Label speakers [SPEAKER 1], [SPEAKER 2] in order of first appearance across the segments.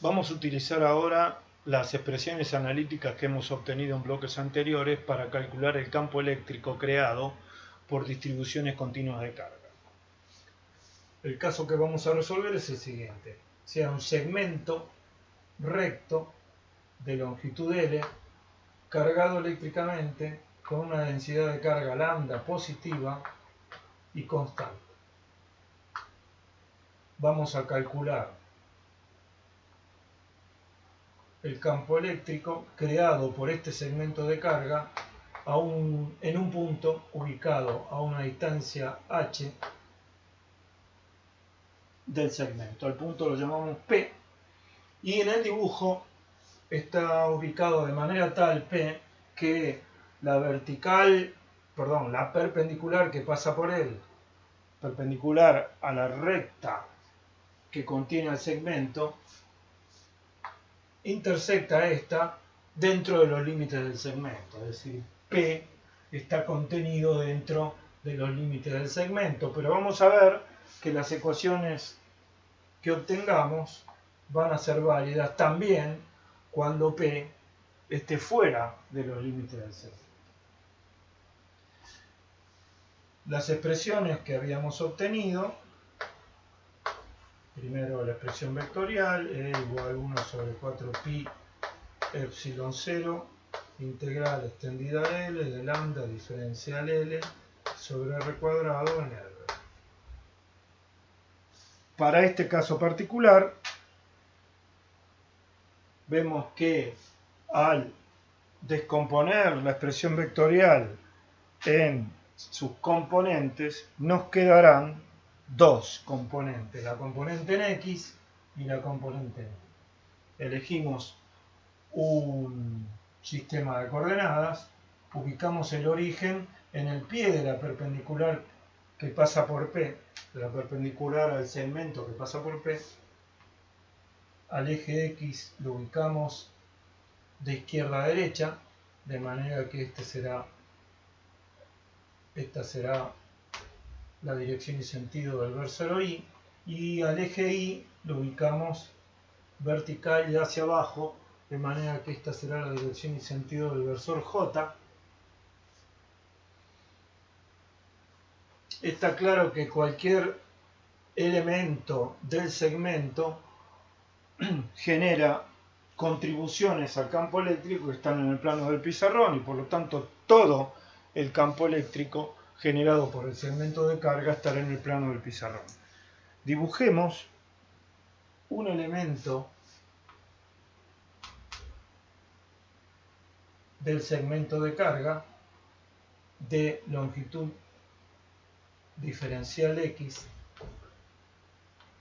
[SPEAKER 1] Vamos a utilizar ahora las expresiones analíticas que hemos obtenido en bloques anteriores para calcular el campo eléctrico creado por distribuciones continuas de carga. El caso que vamos a resolver es el siguiente. Sea un segmento recto de longitud L cargado eléctricamente con una densidad de carga lambda positiva y constante. Vamos a calcular el campo eléctrico creado por este segmento de carga en un punto ubicado a una distancia h del segmento. El punto lo llamamos P y en el dibujo está ubicado de manera tal P que la perpendicular que pasa por él, perpendicular a la recta que contiene el segmento, intersecta esta dentro de los límites del segmento, es decir, P está contenido dentro de los límites del segmento, pero vamos a ver que las ecuaciones que obtengamos van a ser válidas también cuando P esté fuera de los límites del segmento. Las expresiones que habíamos obtenido, primero la expresión vectorial, E igual 1 sobre 4pi epsilon 0, integral extendida a L de lambda diferencial L sobre R cuadrado en R. Para este caso particular, vemos que al descomponer la expresión vectorial en sus componentes, nos quedarán dos componentes, la componente en X y la componente en Y. Elegimos un sistema de coordenadas, ubicamos el origen en el pie de la perpendicular que pasa por P, de la perpendicular al segmento que pasa por P. Al eje X lo ubicamos de izquierda a derecha, de manera que esta será la dirección y sentido del versor Y, y al eje Y lo ubicamos vertical y hacia abajo, de manera que esta será la dirección y sentido del versor J. Está claro que cualquier elemento del segmento genera contribuciones al campo eléctrico que están en el plano del pizarrón y por lo tanto todo el campo eléctrico generado por el segmento de carga estará en el plano del pizarrón. Dibujemos un elemento del segmento de carga de longitud diferencial X.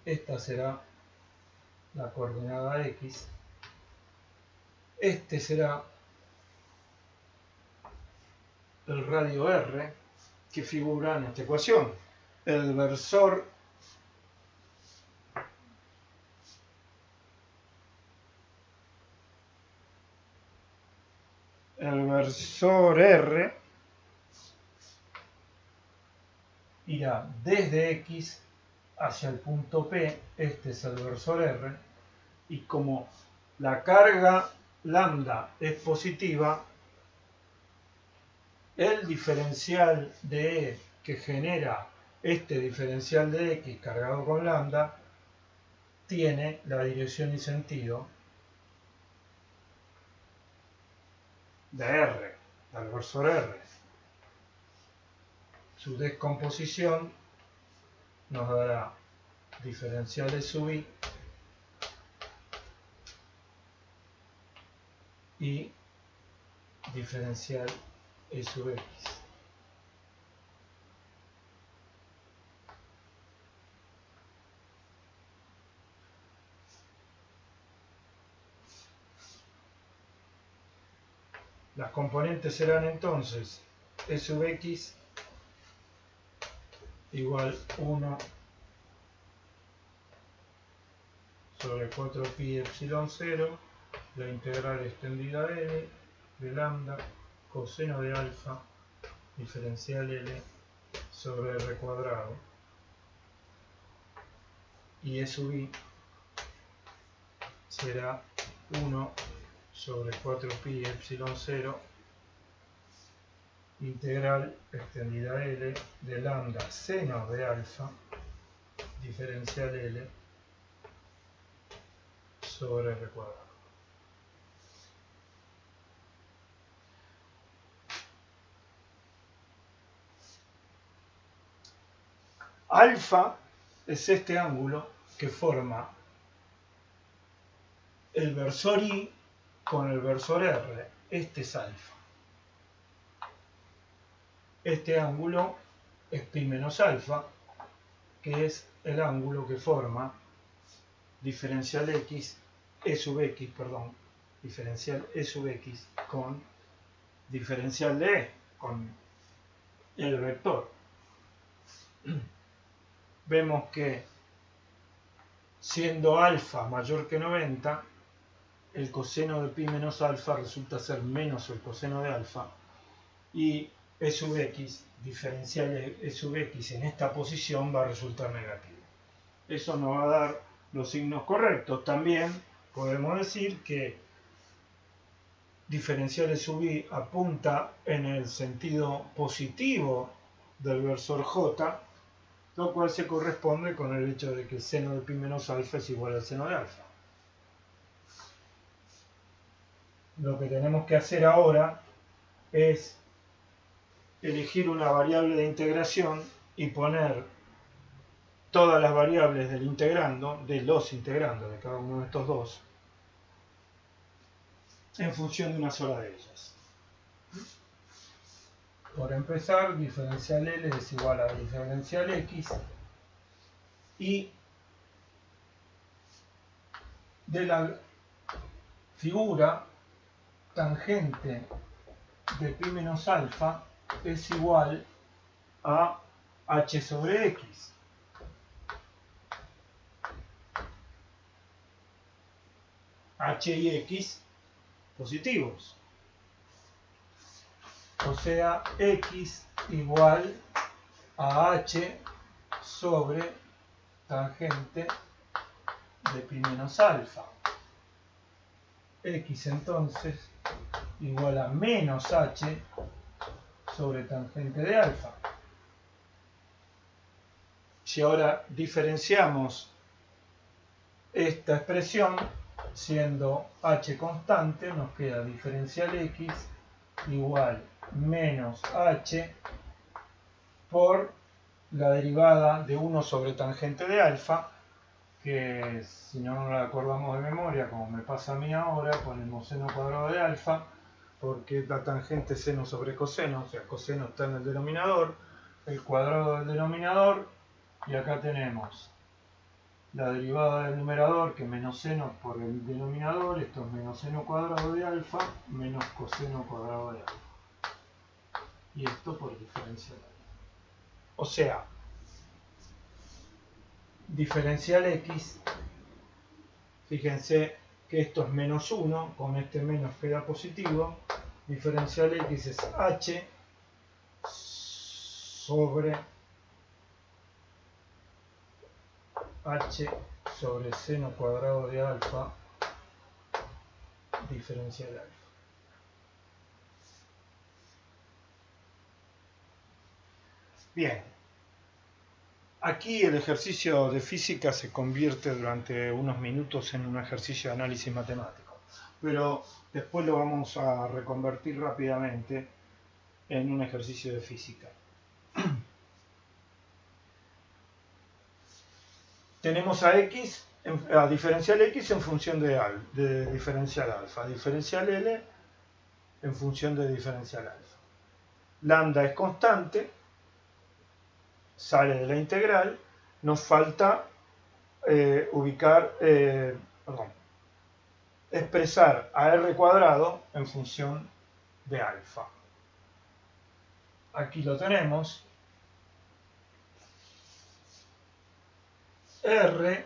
[SPEAKER 1] Esta será la coordenada X. Este será el radio R que figura en esta ecuación. El versor R irá desde X hacia el punto P, este es el versor R, y como la carga lambda es positiva, el diferencial de E que genera este diferencial de X cargado con lambda tiene la dirección y sentido de R, del versor R. Su descomposición nos dará diferencial E sub I y diferencial E sub X. Las componentes serán entonces E sub X igual 1 sobre 4pi epsilon 0, la integral extendida L de lambda coseno de alfa diferencial L sobre R cuadrado, y E sub I será 1 sobre 4pi epsilon 0 integral extendida L de lambda seno de alfa diferencial L sobre R cuadrado. Alfa es este ángulo que forma el versor I con el versor R. Este es alfa. Este ángulo es pi menos alfa, que es el ángulo que forma diferencial x, e sub x, perdón, diferencial e sub x con diferencial de e, con el vector. Vemos que siendo alfa mayor que 90, el coseno de pi menos alfa resulta ser menos el coseno de alfa, y e sub x, diferencial e sub x en esta posición va a resultar negativo. Eso nos va a dar los signos correctos. También podemos decir que diferencial e sub i apunta en el sentido positivo del versor j, lo cual se corresponde con el hecho de que el seno de pi menos alfa es igual al seno de alfa. Lo que tenemos que hacer ahora es elegir una variable de integración y poner todas las variables del integrando, de los integrandos de cada uno de estos dos, en función de una sola de ellas. Por empezar, diferencial L es igual a diferencial X, y de la figura tangente de pi menos alfa es igual a h sobre x. H y x positivos. O sea, x igual a h sobre tangente de pi menos alfa. X entonces igual a menos h sobre tangente de alfa. Si ahora diferenciamos esta expresión, siendo h constante, nos queda diferencial x igual menos h por la derivada de 1 sobre tangente de alfa, que si no nos la acordamos de memoria, como me pasa a mí ahora, ponemos seno cuadrado de alfa, porque la tangente es seno sobre coseno, o sea, coseno está en el denominador, el cuadrado del denominador, y acá tenemos la derivada del numerador, que es menos seno por el denominador, esto es menos seno cuadrado de alfa, menos coseno cuadrado de alfa. Y esto por diferencial alfa. O sea, diferencial x, fíjense que esto es menos 1, con este menos queda positivo, diferencial x es h sobre seno cuadrado de alfa diferencial alfa. Bien, aquí el ejercicio de física se convierte durante unos minutos en un ejercicio de análisis matemático, pero después lo vamos a reconvertir rápidamente en un ejercicio de física. Tenemos a x, a diferencial x en función de diferencial alfa, diferencial L en función de diferencial alfa. Lambda es constante, sale de la integral, nos falta expresar a r cuadrado en función de alfa. Aquí lo tenemos. R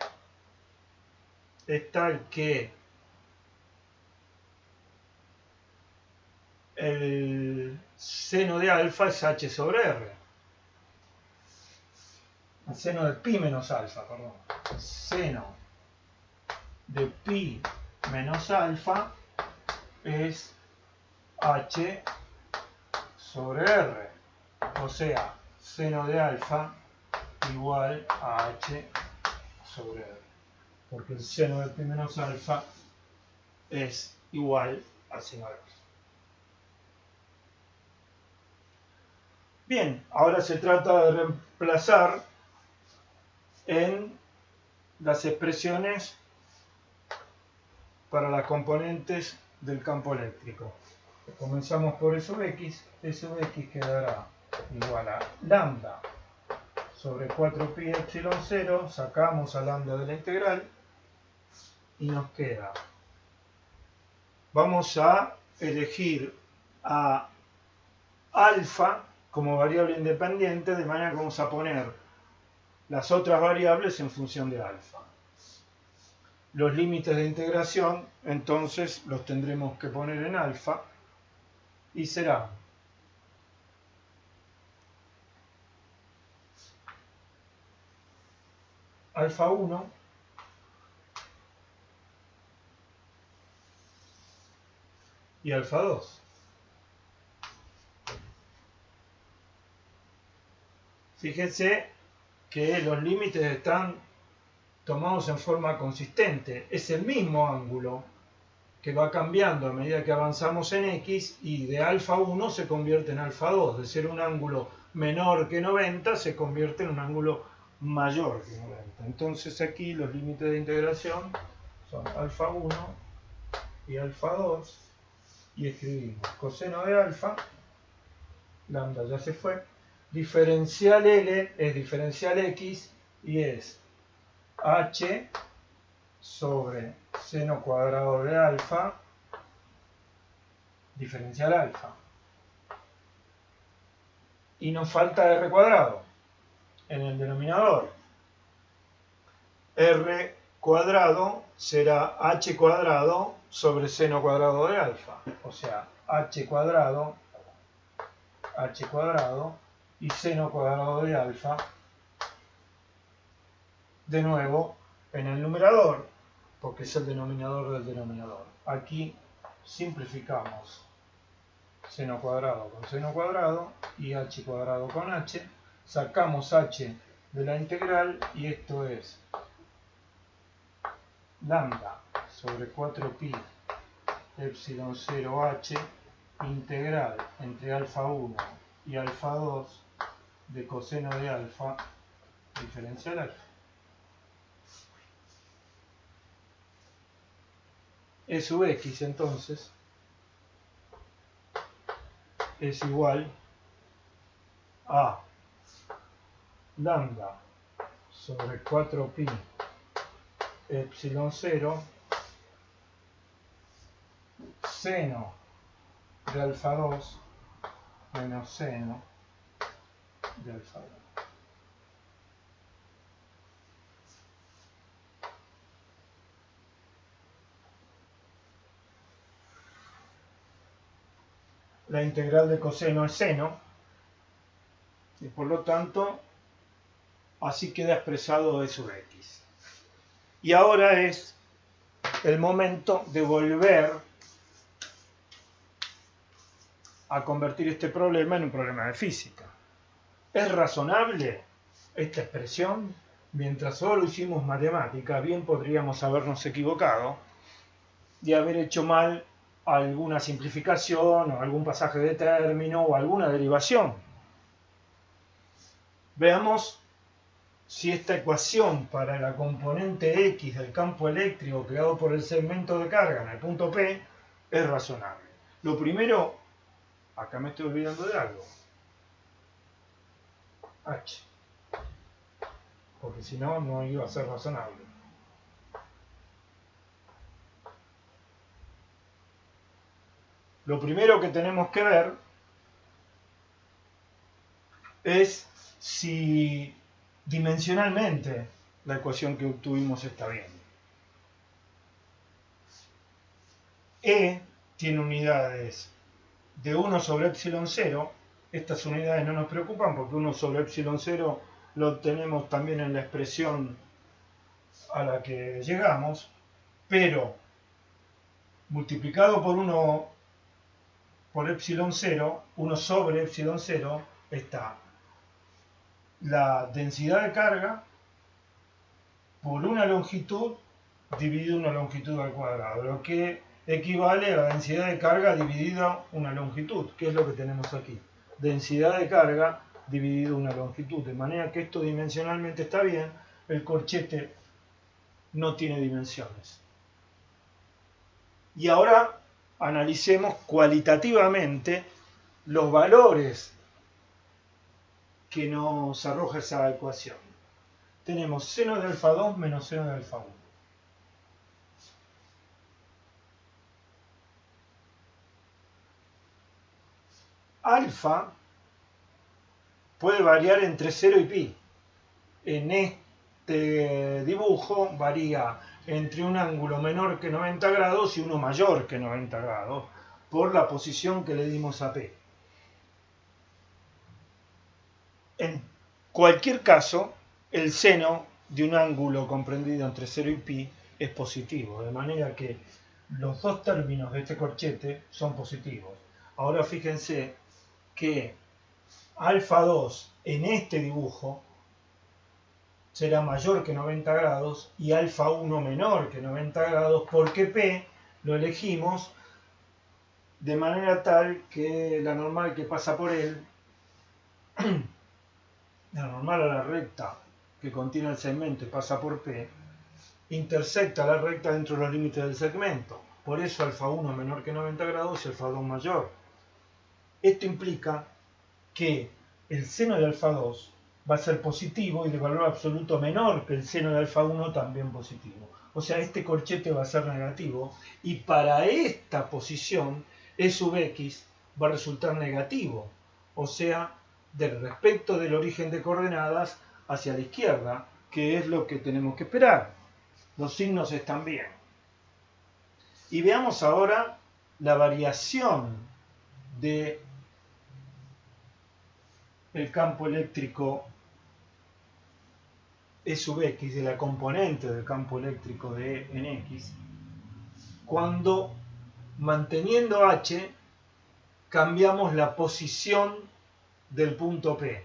[SPEAKER 1] es tal que el seno de alfa es h sobre r. El seno de pi menos alfa, perdón. Seno de pi menos alfa es h sobre r. O sea, seno de alfa igual a h sobre r. Porque el seno de p menos alfa es igual al seno de alfa. Bien, ahora se trata de reemplazar en las expresiones para las componentes del campo eléctrico. Comenzamos por S sub x. S sub x quedará igual a lambda sobre 4pi epsilon 0. Sacamos a lambda de la integral y nos queda. Vamos a elegir a alfa como variable independiente, de manera que vamos a poner las otras variables en función de alfa. Los límites de integración, entonces, los tendremos que poner en alfa y será alfa 1 y alfa 2. Fíjense que los límites están tomados en forma consistente. Es el mismo ángulo que va cambiando a medida que avanzamos en x, y de alfa 1 se convierte en alfa 2. De ser un ángulo menor que 90 se convierte en un ángulo mayor que 90. Entonces aquí los límites de integración son alfa 1 y alfa 2, y escribimos coseno de alfa, lambda ya se fue, diferencial L es diferencial X y es H sobre seno cuadrado de alfa diferencial alfa. Y nos falta R cuadrado en el denominador. R cuadrado será H cuadrado sobre seno cuadrado de alfa. O sea, H cuadrado y seno cuadrado de alfa, de nuevo en el numerador, porque es el denominador del denominador. Aquí simplificamos seno cuadrado con seno cuadrado y h cuadrado con h, sacamos h de la integral y esto es lambda sobre 4pi epsilon 0h integral entre alfa 1 y alfa 2 de coseno de alfa diferencial alfa. E sub x entonces es igual a lambda sobre 4pi epsilon 0 seno de alfa 2 menos seno de alfa 2. La integral de coseno es seno y por lo tanto así queda expresado E sub x. Y ahora es el momento de volver a convertir este problema en un problema de física. ¿Es razonable esta expresión? Mientras solo hicimos matemática, bien podríamos habernos equivocado y haber hecho mal alguna simplificación o algún pasaje de término o alguna derivación. Veamos si esta ecuación para la componente X del campo eléctrico creado por el segmento de carga en el punto P es razonable. Lo primero, acá me estoy olvidando de algo, H, porque si no, no iba a ser razonable. Lo primero que tenemos que ver es si dimensionalmente la ecuación que obtuvimos está bien. E tiene unidades de 1 sobre epsilon 0. Estas unidades no nos preocupan porque 1 sobre epsilon 0 lo obtenemos también en la expresión a la que llegamos, pero multiplicado por 1 por epsilon 0, 1 sobre epsilon 0, está la densidad de carga por una longitud dividido una longitud al cuadrado, lo que equivale a la densidad de carga dividida una longitud, que es lo que tenemos aquí. Densidad de carga dividido una longitud, de manera que esto dimensionalmente está bien, el corchete no tiene dimensiones. Y ahora analicemos cualitativamente los valores que nos arroja esa ecuación. Tenemos seno de alfa 2 menos seno de alfa 1. Alfa puede variar entre 0 y pi. En este dibujo varía entre un ángulo menor que 90 grados y uno mayor que 90 grados por la posición que le dimos a P. En cualquier caso, el seno de un ángulo comprendido entre 0 y pi es positivo, de manera que los dos términos de este corchete son positivos. Ahora fíjense que alfa 2 en este dibujo será mayor que 90 grados y alfa 1 menor que 90 grados porque P lo elegimos de manera tal que la normal que pasa por él, la normal a la recta que contiene el segmento y pasa por P, intersecta la recta dentro de los límites del segmento. Por eso alfa 1 menor que 90 grados y alfa 2 mayor. Esto implica que el seno de alfa 2 va a ser positivo y de valor absoluto menor que el seno de alfa 1 también positivo. O sea, este corchete va a ser negativo y para esta posición E sub x va a resultar negativo. O sea, del respecto del origen de coordenadas hacia la izquierda, que es lo que tenemos que esperar. Los signos están bien. Y veamos ahora la variación de el campo eléctrico E sub x, de la componente del campo eléctrico de E en x, cuando manteniendo h cambiamos la posición del punto P.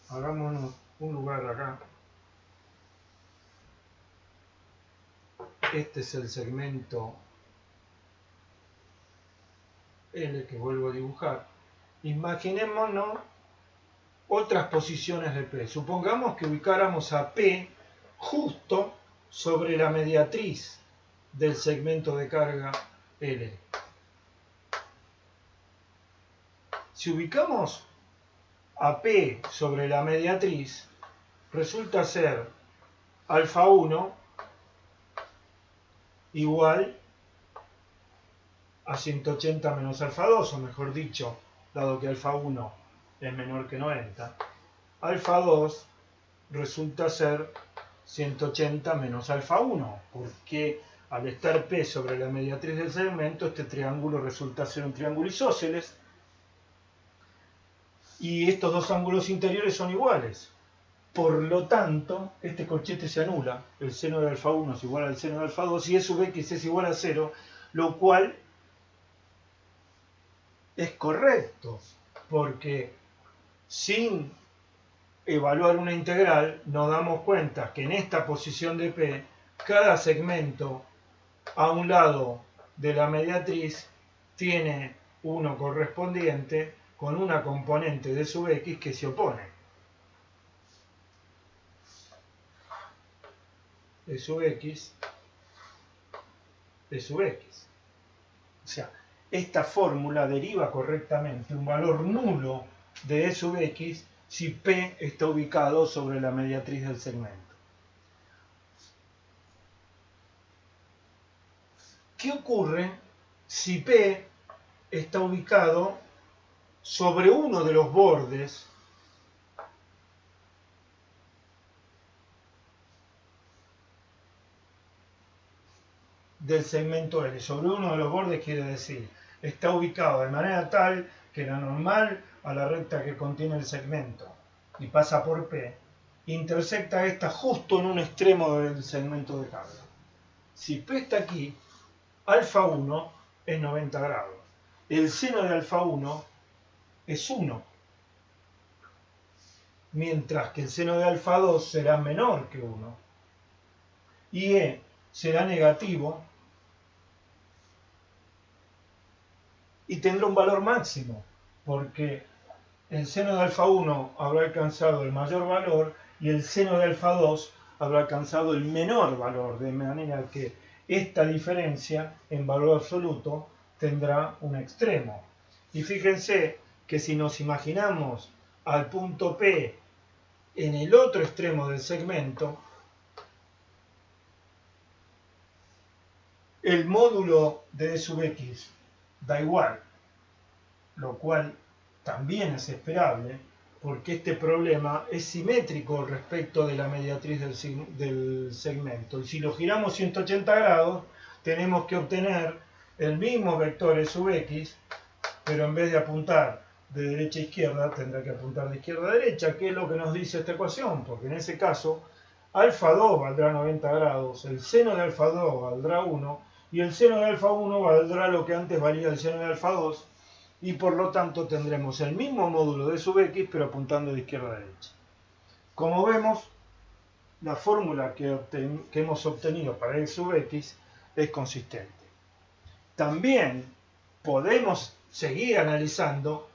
[SPEAKER 1] Hagamos un lugar acá. Este es el segmento L que vuelvo a dibujar. Imaginémonos otras posiciones de P. Supongamos que ubicáramos a P justo sobre la mediatriz del segmento de carga L. Si ubicamos a P sobre la mediatriz, resulta ser alfa 1 igual a 180 menos alfa 2, o mejor dicho, dado que alfa 1 es menor que 90, alfa 2 resulta ser 180 menos alfa 1, porque al estar P sobre la mediatriz del segmento, este triángulo resulta ser un triángulo isósceles, y estos dos ángulos interiores son iguales. Por lo tanto, este corchete se anula, el seno de alfa 1 es igual al seno de alfa 2 y E sub x es igual a 0, lo cual es correcto, porque sin evaluar una integral nos damos cuenta que en esta posición de P, cada segmento a un lado de la mediatriz tiene uno correspondiente con una componente de sub x que se opone. E sub x, E sub x. O sea, esta fórmula deriva correctamente un valor nulo de E sub x si P está ubicado sobre la mediatriz del segmento. ¿Qué ocurre si P está ubicado sobre uno de los bordes del segmento L? Sobre uno de los bordes quiere decir, está ubicado de manera tal que la normal a la recta que contiene el segmento y pasa por P, intersecta esta justo en un extremo del segmento de carga. Si P está aquí, alfa 1 es 90 grados. El seno de alfa 1 es 1, mientras que el seno de alfa 2 será menor que 1. Y E será negativo y tendrá un valor máximo, porque el seno de alfa 1 habrá alcanzado el mayor valor y el seno de alfa 2 habrá alcanzado el menor valor, de manera que esta diferencia en valor absoluto tendrá un extremo. Y fíjense que si nos imaginamos al punto P en el otro extremo del segmento, el módulo de E sub x da igual, lo cual también es esperable, porque este problema es simétrico respecto de la mediatriz del segmento. Y si lo giramos 180 grados, tenemos que obtener el mismo vector E sub x, pero en vez de apuntar de derecha a izquierda, tendrá que apuntar de izquierda a derecha, que es lo que nos dice esta ecuación, porque en ese caso, alfa 2 valdrá 90 grados, el seno de alfa 2 valdrá 1, y el seno de alfa 1 valdrá lo que antes valía el seno de alfa 2, y por lo tanto tendremos el mismo módulo de sub x, pero apuntando de izquierda a derecha. Como vemos, la fórmula que hemos obtenido para E sub x es consistente. También podemos seguir analizando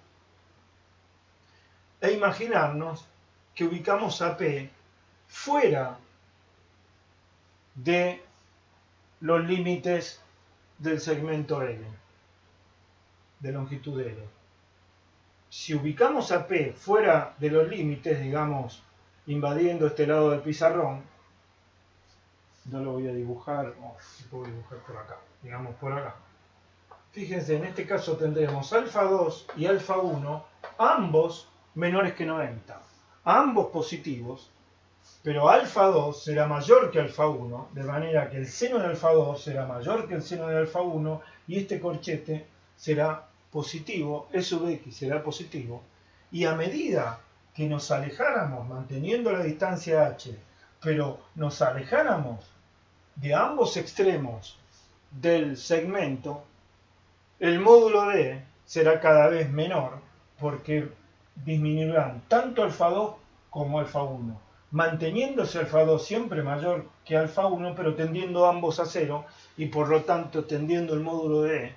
[SPEAKER 1] e imaginarnos que ubicamos a P fuera de los límites del segmento L, de longitud L. Si ubicamos a P fuera de los límites, digamos, invadiendo este lado del pizarrón, no lo voy a dibujar, lo puedo dibujar por acá, digamos por acá. Fíjense, en este caso tendremos alfa 2 y alfa 1, ambos menores que 90, ambos positivos, pero alfa 2 será mayor que alfa 1, de manera que el seno de alfa 2 será mayor que el seno de alfa 1 y este corchete será positivo, E sub x será positivo, y a medida que nos alejáramos manteniendo la distancia h, pero nos alejáramos de ambos extremos del segmento, el módulo D será cada vez menor porque disminuirán tanto alfa 2 como alfa 1, manteniéndose alfa 2 siempre mayor que alfa 1, pero tendiendo ambos a 0 y por lo tanto tendiendo el módulo de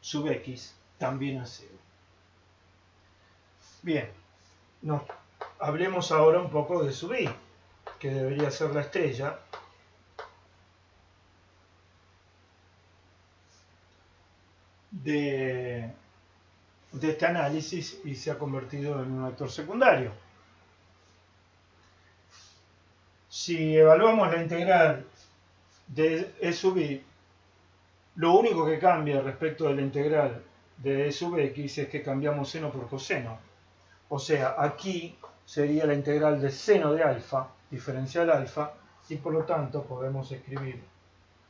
[SPEAKER 1] sub x también a 0. Bien, hablemos ahora un poco de sub i, que debería ser la estrella. De este análisis y se ha convertido en un actor secundario. Si evaluamos la integral de E sub i, lo único que cambia respecto de la integral de E sub x es que cambiamos seno por coseno. O sea, aquí sería la integral de seno de alfa, diferencial alfa, y por lo tanto podemos escribir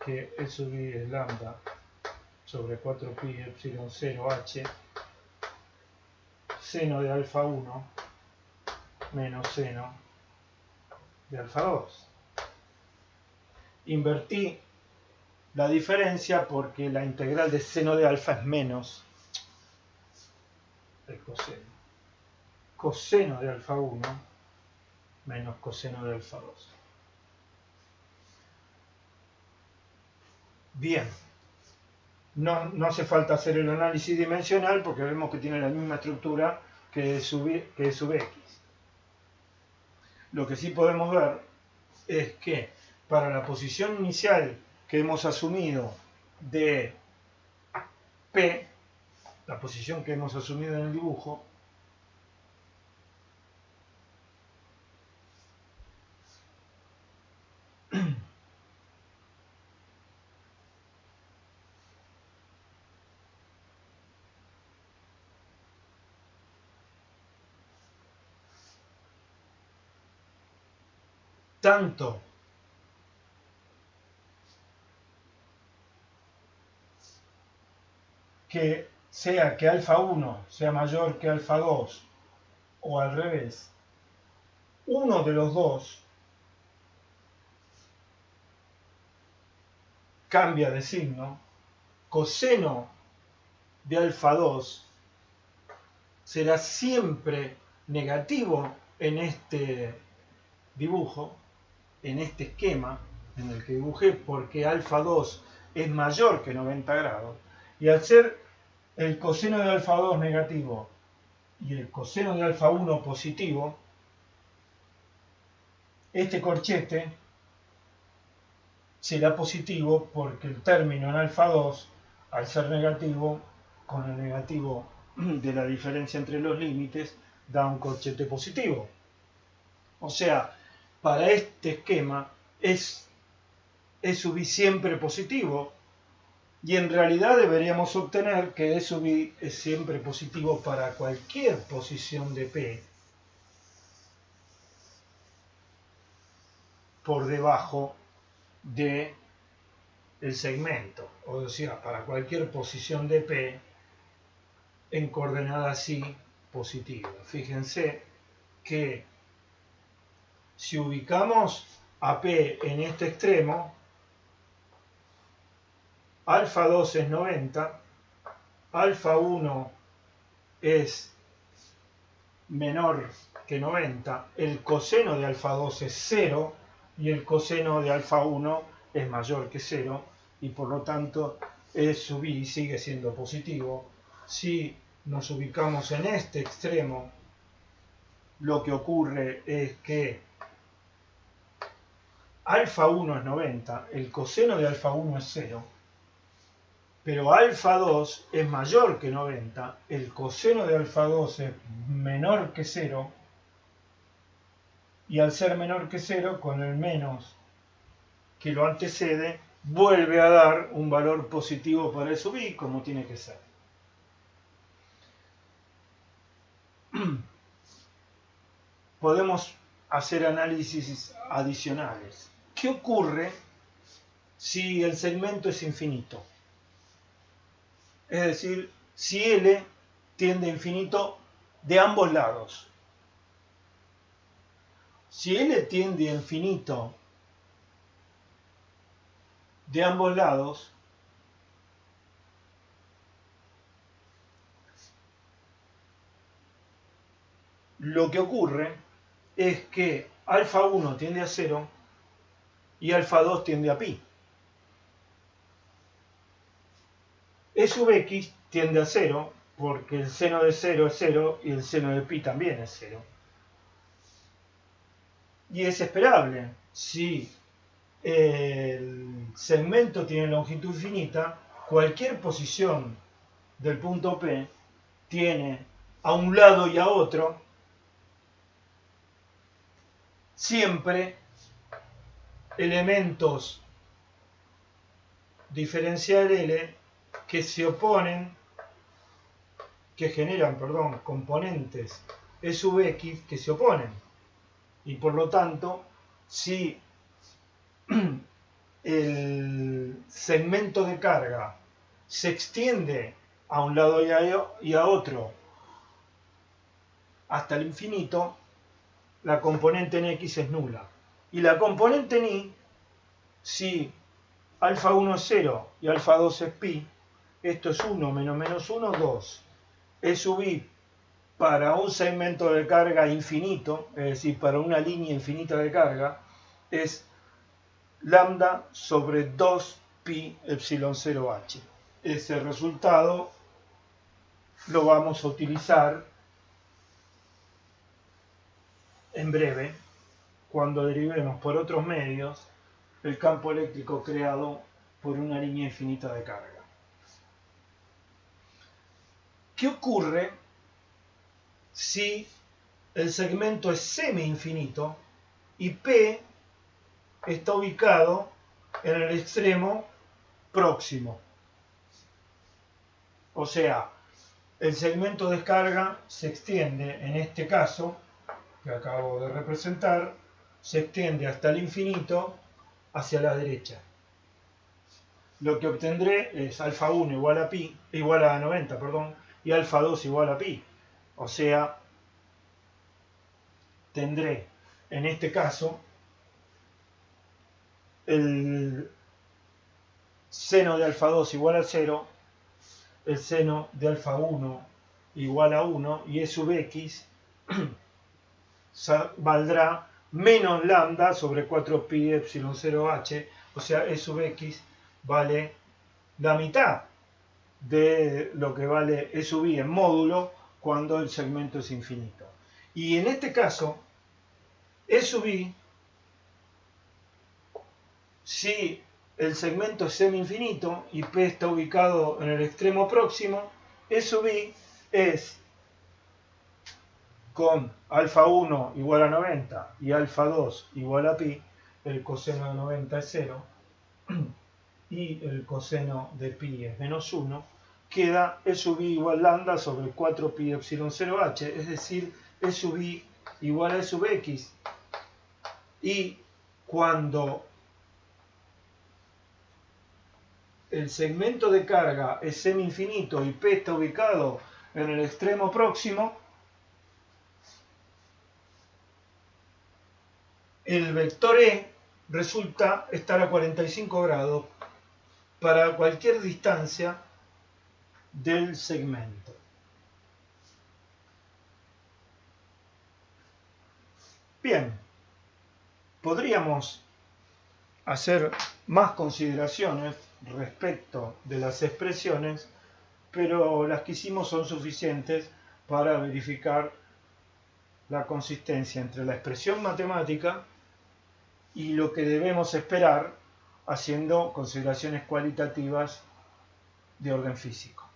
[SPEAKER 1] que E sub i es lambda sobre 4pi epsilon 0 h seno de alfa 1 menos seno de alfa 2. Invertí la diferencia porque la integral de seno de alfa es menos el coseno. Coseno de alfa 1 menos coseno de alfa 2. Bien, no hace falta hacer el análisis dimensional porque vemos que tiene la misma estructura que E sub x. Lo que sí podemos ver es que para la posición inicial que hemos asumido de P, la posición que hemos asumido en el dibujo, tanto que sea que alfa 1 sea mayor que alfa 2 o al revés, uno de los dos cambia de signo, coseno de alfa 2 será siempre negativo en este dibujo, en este esquema en el que dibujé, porque alfa 2 es mayor que 90 grados, y al ser el coseno de alfa 2 negativo y el coseno de alfa 1 positivo, este corchete será positivo porque el término en alfa 2, al ser negativo, con el negativo de la diferencia entre los límites, da un corchete positivo. O sea, para este esquema es sub i siempre positivo, y en realidad deberíamos obtener que E sub i es siempre positivo para cualquier posición de P por debajo de el segmento, o sea, para cualquier posición de P en coordenadas y positivas. Fíjense que si ubicamos a P en este extremo, alfa 2 es 90, alfa 1 es menor que 90, el coseno de alfa 2 es 0 y el coseno de alfa 1 es mayor que 0, y por lo tanto E sub i sigue siendo positivo. Si nos ubicamos en este extremo, lo que ocurre es que alfa 1 es 90, el coseno de alfa 1 es 0, pero alfa 2 es mayor que 90, el coseno de alfa 2 es menor que 0, y al ser menor que 0, con el menos que lo antecede, vuelve a dar un valor positivo para E sub i, como tiene que ser. Podemos hacer análisis adicionales. ¿Qué ocurre si el segmento es infinito? Es decir, si L tiende a infinito de ambos lados. Si L tiende a infinito de ambos lados, lo que ocurre es que alfa 1 tiende a 0 y alfa 2 tiende a pi. E sub x tiende a 0 porque el seno de 0 es 0 y el seno de pi también es 0. Y es esperable. Si el segmento tiene longitud finita, cualquier posición del punto P tiene a un lado y a otro siempre elementos diferencial L que se oponen, que generan, componentes E sub x que se oponen. Y por lo tanto, si el segmento de carga se extiende a un lado y a otro hasta el infinito, la componente en x es nula. Y la componente en y, si alfa 1 es 0 y alfa 2 es pi, esto es 1 menos 1, 2. E sub i para un segmento de carga infinito, es decir, para una línea infinita de carga, es lambda sobre 2 pi epsilon 0h. Ese resultado lo vamos a utilizar en breve cuando derivemos por otros medios el campo eléctrico creado por una línea infinita de carga. ¿Qué ocurre si el segmento es semi-infinito y P está ubicado en el extremo próximo? O sea, el segmento de carga se extiende, en este caso, que acabo de representar, se extiende hasta el infinito hacia la derecha. Lo que obtendré es alfa 1 igual a 90, y alfa 2 igual a pi. O sea, tendré, en este caso, el seno de alfa 2 igual a 0, el seno de alfa 1 igual a 1 y E sub x valdrá menos lambda sobre 4 pi epsilon 0h, o sea, E sub x vale la mitad de lo que vale E sub i en módulo cuando el segmento es infinito. Y en este caso, E sub i, si el segmento es semi-infinito y P está ubicado en el extremo próximo, E sub i es con alfa 1 igual a 90 y alfa 2 igual a pi, el coseno de 90 es 0 y el coseno de pi es menos 1, queda E sub i igual lambda sobre 4 pi epsilon 0h, es decir, E sub i igual a E sub x. Y cuando el segmento de carga es semi-infinito y P está ubicado en el extremo próximo, el vector E resulta estar a 45 grados para cualquier distancia del segmento. Bien, podríamos hacer más consideraciones respecto de las expresiones, pero las que hicimos son suficientes para verificar la consistencia entre la expresión matemática y lo que debemos esperar haciendo consideraciones cualitativas de orden físico.